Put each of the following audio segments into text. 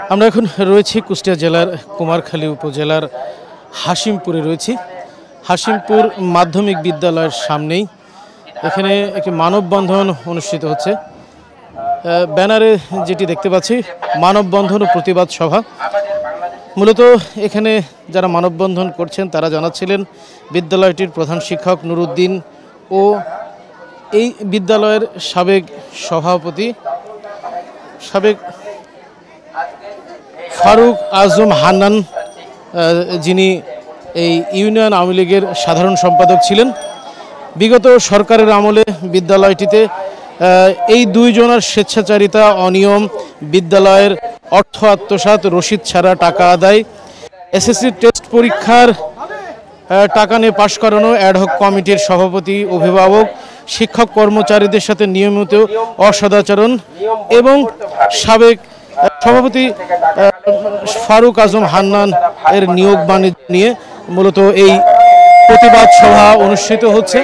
আমরা এখন রয়েছি কুষ্টিয়া জেলার কুমারখালী উপজেলার হাসিমপুরে রয়েছি। হাসিমপুর মাধ্যমিক বিদ্যালয়ের সামনেই এখানে একটি মানববন্ধন অনুষ্ঠিত হচ্ছে। ব্যানারে যেটি দেখতে পাচ্ছি মানববন্ধন ও প্রতিবাদ সভা। মূলত এখানে যারা মানববন্ধন করছেন তারা জানাচ্ছিলেন বিদ্যালয়টির প্রধান শিক্ষক নুরুদ্দিন ও এই বিদ্যালয়ের সাবেক সভাপতি ফারুক আজম হান্নান, যিনি এই ইউনিয়ন আওয়ামী লীগের সাধারণ সম্পাদক ছিলেন। বিগত সরকারের আমলে বিদ্যালয়টিতে এই দুইজনের স্বেচ্ছাচারিতা, অনিয়ম, বিদ্যালয়ের অর্থ আত্মসাৎ, রসিদ ছাড়া টাকা আদায়, এসএসসি টেস্ট পরীক্ষার টাকা নিয়ে পাশ করানো, অ্যাডহক কমিটির সভাপতি, অভিভাবক, শিক্ষক কর্মচারীদের সাথে নিয়মিত অসদাচরণ এবং সাবেক সভাপতি ফারুক আজম হান্নান এর নিয়োগ বাণিজ্য নিয়ে মূলত এই প্রতিবাদ সভা অনুষ্ঠিত হচ্ছে।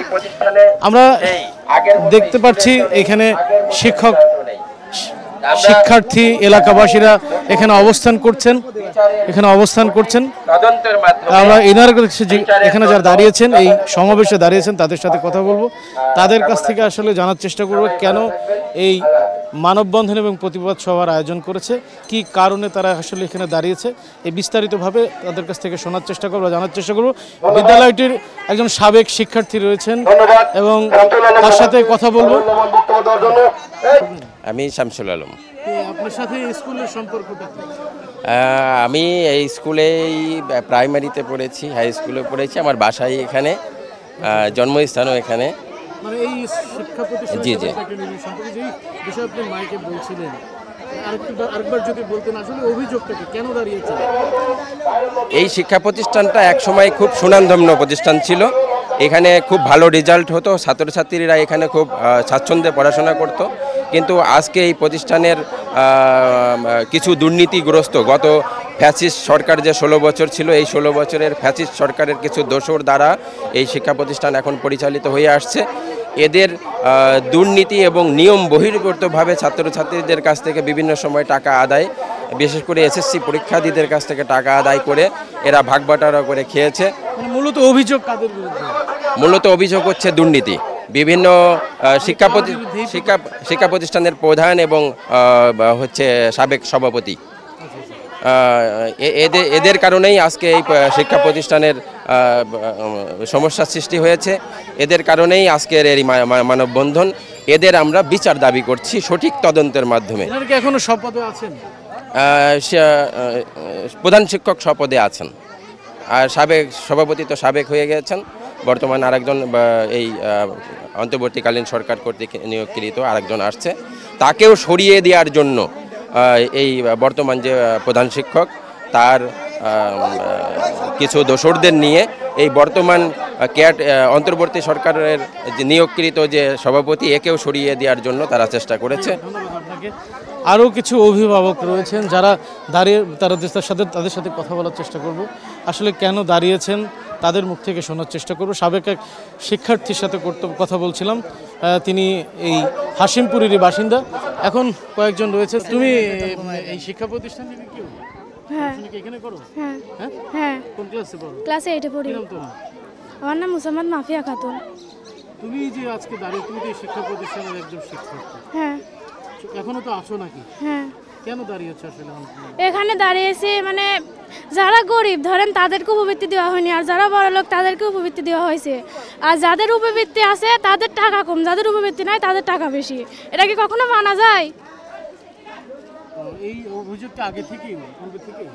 আমরা দেখতে পাচ্ছি এখানে শিক্ষার্থী এলাকাবাসীরা এখানে অবস্থান করছেন। আমরা এখানে যারা দাঁড়িয়েছেন, এই সমাবেশে দাঁড়িয়েছেন, তাদের সাথে কথা বলবো। তাদের কাছ থেকে আসলে জানার চেষ্টা করব কেন এই মানববন্ধন এবং প্রতিবাদ সভার আয়োজন করেছে, কি কারণে তারা আসলে এখানে দাঁড়িয়েছে, এই বিস্তারিতভাবে তাদের কাছ থেকে শোনার চেষ্টা করবো, জানার চেষ্টা করব। বিদ্যালয়টির একজন সাবেক শিক্ষার্থী রয়েছেন এবং তার সাথে কথা বলবো। আমি শামসুল আলম। আপনার সাথে স্কুলের সম্পর্কটা কি? আমি এই স্কুলেই প্রাইমারিতে পড়েছি, হাই স্কুলে পড়েছি, আমার বাসাই এখানে, জন্মস্থানও এখানে। মানে এই শিক্ষা প্রতিষ্ঠান জি জি সম্পর্কে যে বিষয় আপনি মাইকে বলছিলেন, আরেকবার যদি বলতেন আসলে অভিযোগটা কি, কেন দাঁড়িয়েছে? এই শিক্ষা প্রতিষ্ঠানটা একসময় খুব সুনামধন্য প্রতিষ্ঠান ছিল। এখানে খুব ভালো রেজাল্ট হতো, ছাত্রছাত্রীরা এখানে খুব স্বাচ্ছন্দ্যে পড়াশোনা করত। কিন্তু আজকে এই প্রতিষ্ঠানের কিছু দুর্নীতিগ্রস্ত, গত ফ্যাসিস্ট সরকার যে 16 বছর ছিল, এই 16 বছরের ফ্যাসিস্ট সরকারের কিছু দোসর দ্বারা এই শিক্ষা প্রতিষ্ঠান এখন পরিচালিত হয়ে আসছে। এদের দুর্নীতি এবং নিয়ম বহির্ভূতভাবে ছাত্রছাত্রীদের কাছ থেকে বিভিন্ন সময় টাকা আদায়, বিশেষ করে এসএসসি পরীক্ষার্থীদের কাছ থেকে টাকা আদায় করে এরা ভাগবাটোয়ারা করে খেয়েছে। মূলত অভিযোগ কাদের বিরুদ্ধে? মূলত অভিযোগ হচ্ছে দুর্নীতি। বিভিন্ন শিক্ষা প্রতিষ্ঠানের প্রধান এবং হচ্ছে সাবেক সভাপতি, এদের কারণেই আজকে এই শিক্ষা প্রতিষ্ঠানের সমস্যার সৃষ্টি হয়েছে। এদের কারণেই আজকের এই মানববন্ধন। এদের আমরা বিচার দাবি করছি সঠিক তদন্তের মাধ্যমে। এখনো শপথে আছেন? প্রধান শিক্ষক শপথে আছেন, আর সাবেক সভাপতি তো সাবেক হয়ে গেছেন। বর্তমান আরেকজন এই অন্তর্বর্তীকালীন সরকার কর্তৃক নিয়োগকৃত আরেকজন আসছে, তাকেও সরিয়ে দেওয়ার জন্য এই বর্তমান যে প্রধান শিক্ষক তার কিছু দোসরদের নিয়ে এই বর্তমান অন্তর্বর্তী সরকারের যে নিয়োগকৃত যে সভাপতি, একেও সরিয়ে দেওয়ার জন্য তারা চেষ্টা করেছে। আরও কিছু অভিভাবক রয়েছেন যারা দাঁড়িয়ে, তাদের সাথে কথা বলার চেষ্টা করব। আসলে কেন দাঁড়িয়েছেন তাদের মুখ থেকে শোনার চেষ্টা করব। সাবেক এক শিক্ষার্থীর সাথে কথা বলছিলাম, তিনি এই হাসিমপুরেরই বাসিন্দা। এখন কয়েকজন রয়েছে। তুমি এই শিক্ষা প্রতিষ্ঠান থেকে কি? হ্যাঁ। এখানে করো? হ্যাঁ। হ্যাঁ হ্যাঁ। কোন ক্লাসে পড়ো? ক্লাস 8-এ পড়ি। আমার নাম মুসাম্মদ মাফিয়া খাতুন। তুমি যে আজকে দাঁড়িয়ে, তুমি তো এই শিক্ষা প্রতিষ্ঠানের একজন শিক্ষার্থী। হ্যাঁ। এখনো তো আছো নাকি? হ্যাঁ। কেন দাঁড়িয়েছো আসলে? এখানে দাঁড়িয়েছি মানে যারা গরিব ধরেন তাদেরকে উপবৃত্তি দেওয়া হয়নি, আর যারা বড় লোক তাদেরকে উপবৃত্তি দেওয়া হয়েছে। আর যাদের উপবৃত্তি আছে তাদের টাকা কম, যাদের উপবৃত্তি নাই তাদের টাকা বেশি। এটা কি কখনো মানা যায়? এই অভিযোগটা আগে থেকেই, পূর্বে থেকেই?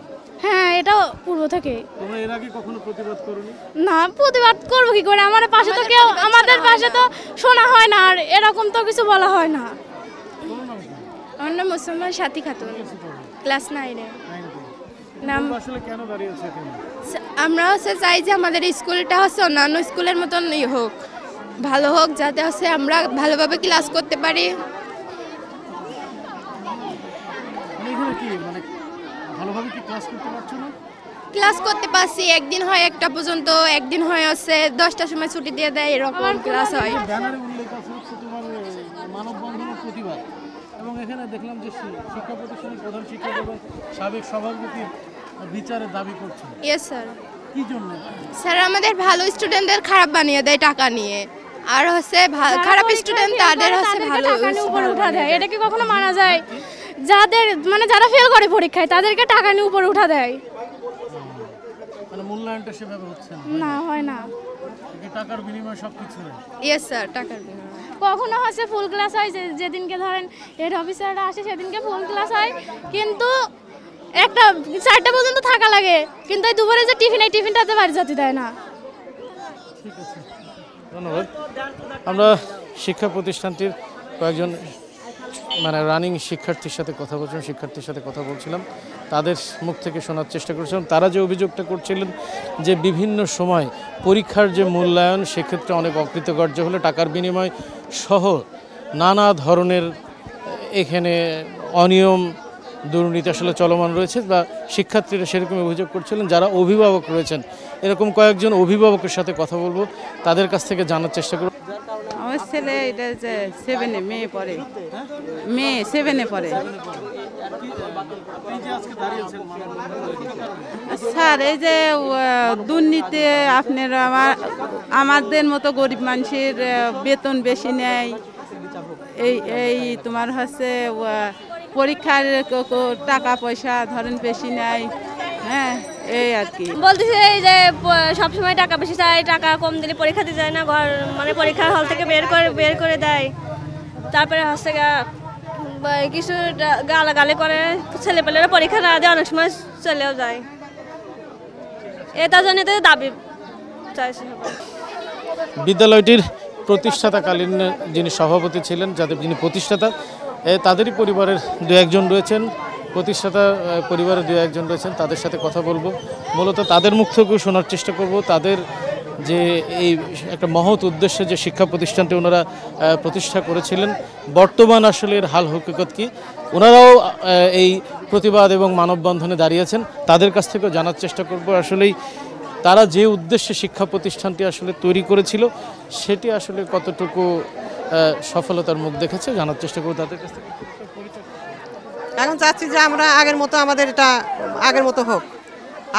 হ্যাঁ, এটা পূর্ব থেকে। তোমরা এর আগে কখনো প্রতিবাদ করোনি? না, প্রতিবাদ করবো কি করে? আমাদের পাশে তো কেউ, আমাদের পাশে তো শোনা হয় না, আর এরকম তো কিছু বলা হয় না। আমার নাম মুসাম্মদ সাথী খাতুন, ক্লাস 9-এ। নাম আসলে কেন দাঁড়িয়েছে এখানে? আমরা চাই যে আমাদের স্কুলটা অন্যান্য স্কুলের মতন হোক, ভালো হোক, যাতে আমরা ভালোভাবে ক্লাস করতে পারি। ক্লাস করতে পারছি, একদিন হয় 1টা পর্যন্ত, একদিন হয় 10টার সময় ছুটি দিয়ে দেয়, এরকম ক্লাস হয়। ব্যানারে উল্লেখ আছে তোমার মানববন্ধনের প্রতিবাদ এবং এবং এখানে দেখলাম যে শিক্ষা প্রতিষ্ঠানের প্রধান শিক্ষক এবং সাবেক সভাপতির বিচারের দাবি করছেন। Yes sir. কি জন্য? স্যার আমাদের ভালো স্টুডেন্টদের খারাপ বানিয়ে দেয় টাকা নিয়ে, আর হচ্ছে খারাপ স্টুডেন্ট তাদের হচ্ছে ভালো টাকা নিয়ে উপরে উঠা দেয়। এটা কি কখনো মানা যায়? যাদের মানে যারা ফেল করে পরীক্ষায় তাদেরকে টাকা নিয়ে উপরে উঠা দেয়। মানে মূল্যায়নটা সেভাবে হচ্ছে না, না হয় না। টাকার বিনিময়ে সবকিছু। ইয়েস স্যার, টাকার বিনিময়ে। কখনো হচ্ছে ফুল ক্লাস হয়, যেদিনকে ধরেন হেড অফিসাররা আসে সেদিনকে ফুল ক্লাস হয়, কিন্তু একটা 4টা পর্যন্ত থাকা লাগে, কিন্তু এই দুপুরে যে টিফিন, এই টিফিনটাতে বাড়ি যেতে দেয় না। ঠিক আছে, ধন্যবাদ। আমরা শিক্ষা প্রতিষ্ঠানটির কয়েকজন মানে রানিং শিক্ষার্থীর সাথে কথা বলছিলাম, তাদের মুখ থেকে শোনার চেষ্টা করেছিলাম। তারা যে অভিযোগটা করছিলেন যে বিভিন্ন সময় পরীক্ষার যে মূল্যায়ন সেক্ষেত্রে অনেক অকৃতকার্য হলে টাকার বিনিময় সহ নানা ধরনের এখানে অনিয়ম দুর্নীতি আসলে চলমান রয়েছে, বা শিক্ষার্থীরা সেরকম অভিযোগ করছিলেন। যারা অভিভাবক রয়েছেন, এরকম কয়েকজন অভিভাবকের সাথে কথা বলবো, তাদের কাছ থেকে জানার চেষ্টা করব। আমার ছেলে এটা যে 7-এ মেয়ে পড়ে, মেয়ে 7-এ পড়ে। স্যার এই যে দুর্নীতি, আপনার আমাদের মতো গরিব মানুষের বেতন বেশি নেয়, এই তোমার হচ্ছে পরীক্ষার টাকা পয়সা ধরেন বেশি নেয়, হ্যাঁ এই আর কি বলতেছে এই যে সবসময় টাকা বেশি চাই, টাকা কম দিলে পরীক্ষা দিতে যায় না, ঘর মানে পরীক্ষার হল থেকে বের করে দেয়। তারপরে হচ্ছে কিছু গালাগালি করে, ছেলেপেলেরা পরীক্ষা না দিয়ে অনেক সময় চলেও যায়। এটার জন্য তো দাবি চাইছে। বিদ্যালয়টির প্রতিষ্ঠাতাকালীন যিনি সভাপতি ছিলেন, যিনি প্রতিষ্ঠাতা, তাদেরই পরিবারের দু একজন রয়েছেন, প্রতিষ্ঠাতা পরিবারের দু একজন রয়েছেন, তাদের সাথে কথা বলবো। মূলত তাদের মুখ থেকেও শোনার চেষ্টা করব তাদের যে এই একটা মহৎ উদ্দেশ্যে যে শিক্ষা প্রতিষ্ঠানটি ওনারা প্রতিষ্ঠা করেছিলেন, বর্তমান আসলে এর হাল হকিকত কি। ওনারাও এই প্রতিবাদ এবং মানববন্ধনে দাঁড়িয়েছেন, তাদের কাছ থেকেও জানার চেষ্টা করব আসলেই তারা যে উদ্দেশ্যে শিক্ষা প্রতিষ্ঠানটি আসলে তৈরি করেছিল সেটি আসলে কতটুকু সফলতার মুখ দেখেছে, জানার চেষ্টা করব তাদের কাছ থেকে। এখন চাচ্ছি যে আমরা আগের মতো, আমাদের এটা আগের মতো হোক,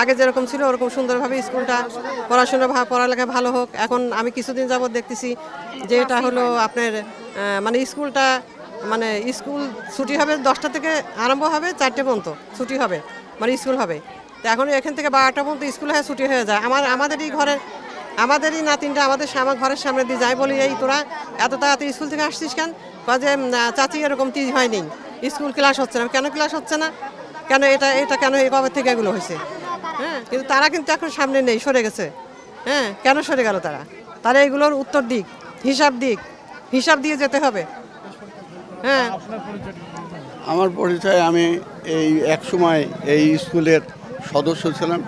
আগে যেরকম ছিল ওরকম সুন্দরভাবে স্কুলটা পড়ালেখা ভালো হোক। এখন আমি কিছুদিন যাবত দেখতেছি যে এটা হলো আপনার মানে স্কুলটা মানে স্কুল ছুটি হবে 10টা থেকে আরম্ভ হবে, 4টে পর্যন্ত ছুটি হবে, মানে স্কুল হবে। তো এখন এখান থেকে 12টা পর্যন্ত স্কুল হয়ে ছুটি হয়ে যায়। আমাদেরই নাতিনটা আমার ঘরের সামনে দিয়ে যায়, বলি এই তোরা এত তাড়াতাড়ি স্কুল থেকে আসছিস কেন? যে চাচি এরকম তিজ হয়নি, স্কুল ক্লাস হচ্ছে না। কেন ক্লাস হচ্ছে না, কেন এটা কেন এই কবে থেকে এগুলো হয়েছে? হ্যাঁ, কিন্তু তারা কিন্তু এখন সামনে নেই, সরে গেছে। হ্যাঁ, কেন সরে গেল তারা এগুলোর উত্তর হিসাব দিয়ে যেতে হবে। হ্যাঁ, আমার পরিচয়, আমি এই এক সময় এই স্কুলের সদস্য ছিলাম,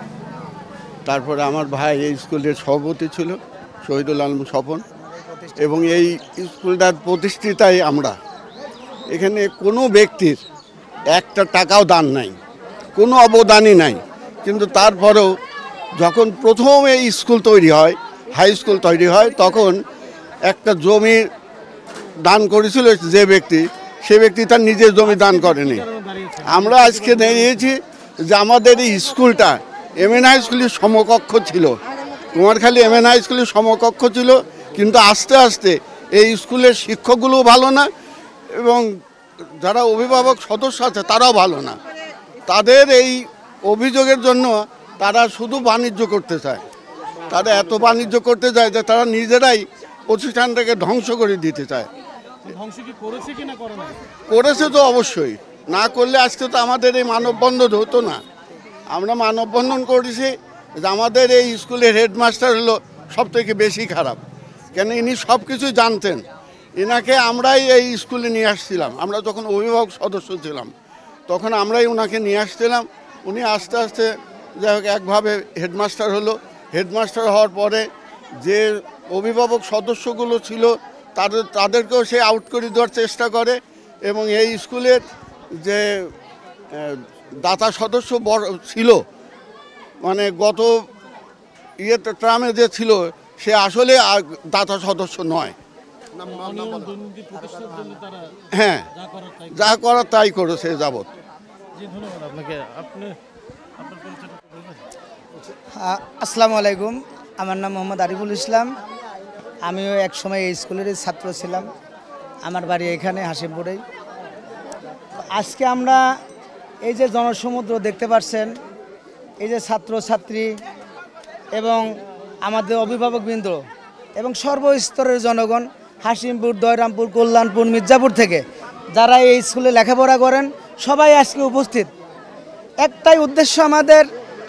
তারপরে আমার ভাই এই স্কুলের সভাপতি ছিল, শহীদুল আলম স্বপন, এবং এই স্কুলটার প্রতিষ্ঠাতাই আমরা। এখানে কোনো ব্যক্তির একটা টাকাও দান নাই, কোনো অবদানই নাই, কিন্তু তারপরেও যখন প্রথম এই স্কুল তৈরি হয়, হাই স্কুল তৈরি হয়, তখন একটা জমি দান করেছিল যে ব্যক্তি, সে ব্যক্তি তার নিজের জমি দান করেনি। আমরা আজকে দাঁড়িয়েছি যে আমাদের এই স্কুলটা এমএন হাই স্কুলের সমকক্ষ ছিল, কুমারখালী এমএন হাই স্কুলের সমকক্ষ ছিল, কিন্তু আস্তে আস্তে এই স্কুলের শিক্ষকগুলোও ভালো না এবং যারা অভিভাবক সদস্য আছে তারাও ভালো না। তাদের এই অভিযোগের জন্য তারা শুধু বাণিজ্য করতে চায়, তারা এত বাণিজ্য করতে চায় যে তারা নিজেরাই প্রতিষ্ঠানটাকে ধ্বংস করে দিতে চায়। করেছে তো অবশ্যই, না করলে আজকে তো আমাদের এই মানববন্ধন হতো না। আমরা মানববন্ধন করেছি যে আমাদের এই স্কুলের হেডমাস্টার হলো সব থেকে বেশি খারাপ, কেন ইনি সব কিছুই জানতেন। এনাকে আমরাই এই স্কুলে নিয়ে আসছিলাম, আমরা যখন অভিভাবক সদস্য ছিলাম তখন আমরাই ওনাকে নিয়ে আসছিলাম। উনি আস্তে আস্তে যাই হোক একভাবে হেডমাস্টার হলো। হেডমাস্টার হওয়ার পরে যে অভিভাবক সদস্যগুলো ছিল তাদেরকেও সে আউট করে দেওয়ার চেষ্টা করে, এবং এই স্কুলের যে দাতা সদস্য ছিল, মানে গত ট্রামে যে ছিল, সে আসলে দাতা সদস্য নয়, অনিয়ম দুর্নীতি প্রতিষ্ঠার জন্য তারা হ্যাঁ, যা করার তাই যা করার তাই করেছে যাবত। জি, ধন্যবাদ আপনাকে। আপনার পরিচয়টা একটু বলবেন? আসসালামু আলাইকুম, আমার নাম মোহাম্মদ আরিফুল ইসলাম। আমিও এক সময় এই স্কুলেরই ছাত্র ছিলাম। আমার বাড়ি এখানে হাসিমপুরেই। আজকে আমরা এই যে জনসমুদ্র দেখতে পাচ্ছেন, এই যে ছাত্রছাত্রী এবং আমাদের অভিভাবকবৃন্দ এবং সর্বস্তরের জনগণ, হাসিমপুর, দয়রামপুর, কল্যাণপুর, মির্জাপুর থেকে যারা এই স্কুলে লেখাপড়া করেন সবাই আজকে উপস্থিত। একটাই উদ্দেশ্য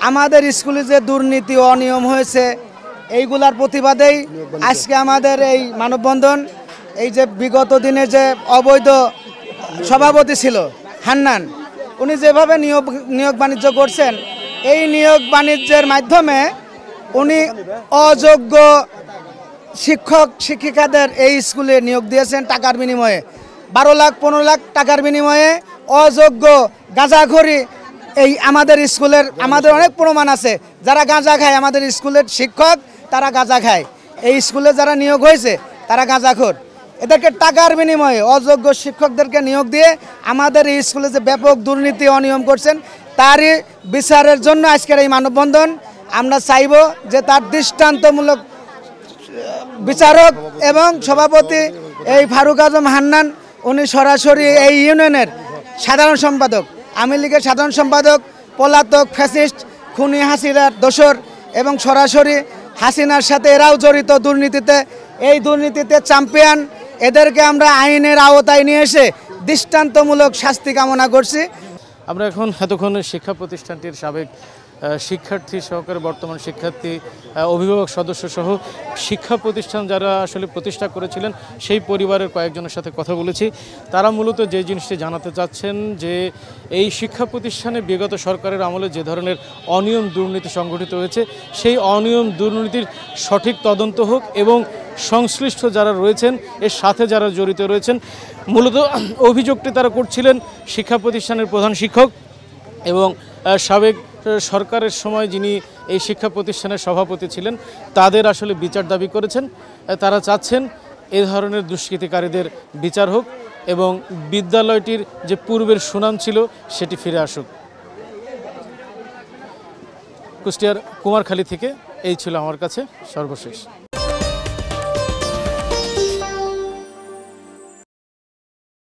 আমাদের স্কুলে যে দুর্নীতি অনিয়ম হয়েছে এইগুলার প্রতিবাদেই আজকে আমাদের এই মানববন্ধন। এই যে বিগত দিনে যে অবৈধ সভাপতি ছিল হান্নান, উনি যেভাবে নিয়োগ বাণিজ্য করছেন, এই নিয়োগ বাণিজ্যের মাধ্যমে উনি অযোগ্য শিক্ষক শিক্ষিকাদের এই স্কুলে নিয়োগ দিয়েছেন টাকার বিনিময়ে, 12 লাখ 15 লাখ টাকার বিনিময়ে অযোগ্য গাঁজাখড়ি। এই আমাদের স্কুলের আমাদের অনেক প্রমাণ আছে, যারা গাঁজা খায় আমাদের স্কুলের শিক্ষক, তারা গাঁজা খায়। এই স্কুলে যারা নিয়োগ হয়েছে তারা গাঁজাখোর। এদেরকে টাকার বিনিময়ে অযোগ্য শিক্ষকদেরকে নিয়োগ দিয়ে আমাদের এই স্কুলে যে ব্যাপক দুর্নীতি অনিয়ম করছেন তারই বিচারের জন্য আজকের এই মানববন্ধন। আমরা চাইব যে তার দৃষ্টান্তমূলক বিচারক এবং সভাপতি এই ফারুক আজম হান্নান, উনি সরাসরি এই ইউনিয়নের সাধারণ সম্পাদক, আওয়ামী লীগের সাধারণ সম্পাদক, পলাতক ফ্যাসিস্ট খুনি হাসিনার দোসর এবং সরাসরি হাসিনার সাথে এরাও জড়িত দুর্নীতিতে। এই দুর্নীতিতে চ্যাম্পিয়ন, এদেরকে আমরা আইনের আওতায় নিয়ে এসে দৃষ্টান্তমূলক শাস্তি কামনা করছি। আমরা এতক্ষণ শিক্ষা প্রতিষ্ঠানটির সাবেক শিক্ষার্থী সহকারে বর্তমান শিক্ষার্থী, অভিভাবক সদস্য সহ শিক্ষা প্রতিষ্ঠান যারা আসলে প্রতিষ্ঠা করেছিলেন সেই পরিবারের কয়েকজনের সাথে কথা বলেছি। তারা মূলত যে জিনিসটি জানাতে চাচ্ছেন যে এই শিক্ষা প্রতিষ্ঠানে বিগত সরকারের আমলে যে ধরনের অনিয়ম দুর্নীতি সংগঠিত হয়েছে সেই অনিয়ম দুর্নীতির সঠিক তদন্ত হোক এবং সংশ্লিষ্ট যারা রয়েছেন এর সাথে যারা জড়িত রয়েছেন, মূলত অভিযোগটি তারা করছিলেন শিক্ষা প্রতিষ্ঠানের প্রধান শিক্ষক এবং সাবেক সরকারের সময় যিনি এই শিক্ষা প্রতিষ্ঠানের সভাপতি ছিলেন তাদের আসলে বিচার দাবি করেছেন। তারা চাচ্ছেন এ ধরনের দুষ্কৃতিকারীদের বিচার হোক এবং বিদ্যালয়টির যে পূর্বের সুনাম ছিল সেটি ফিরে আসুক। কুষ্টিয়ার কুমারখালী থেকে এই ছিল আমার কাছে সর্বশেষ।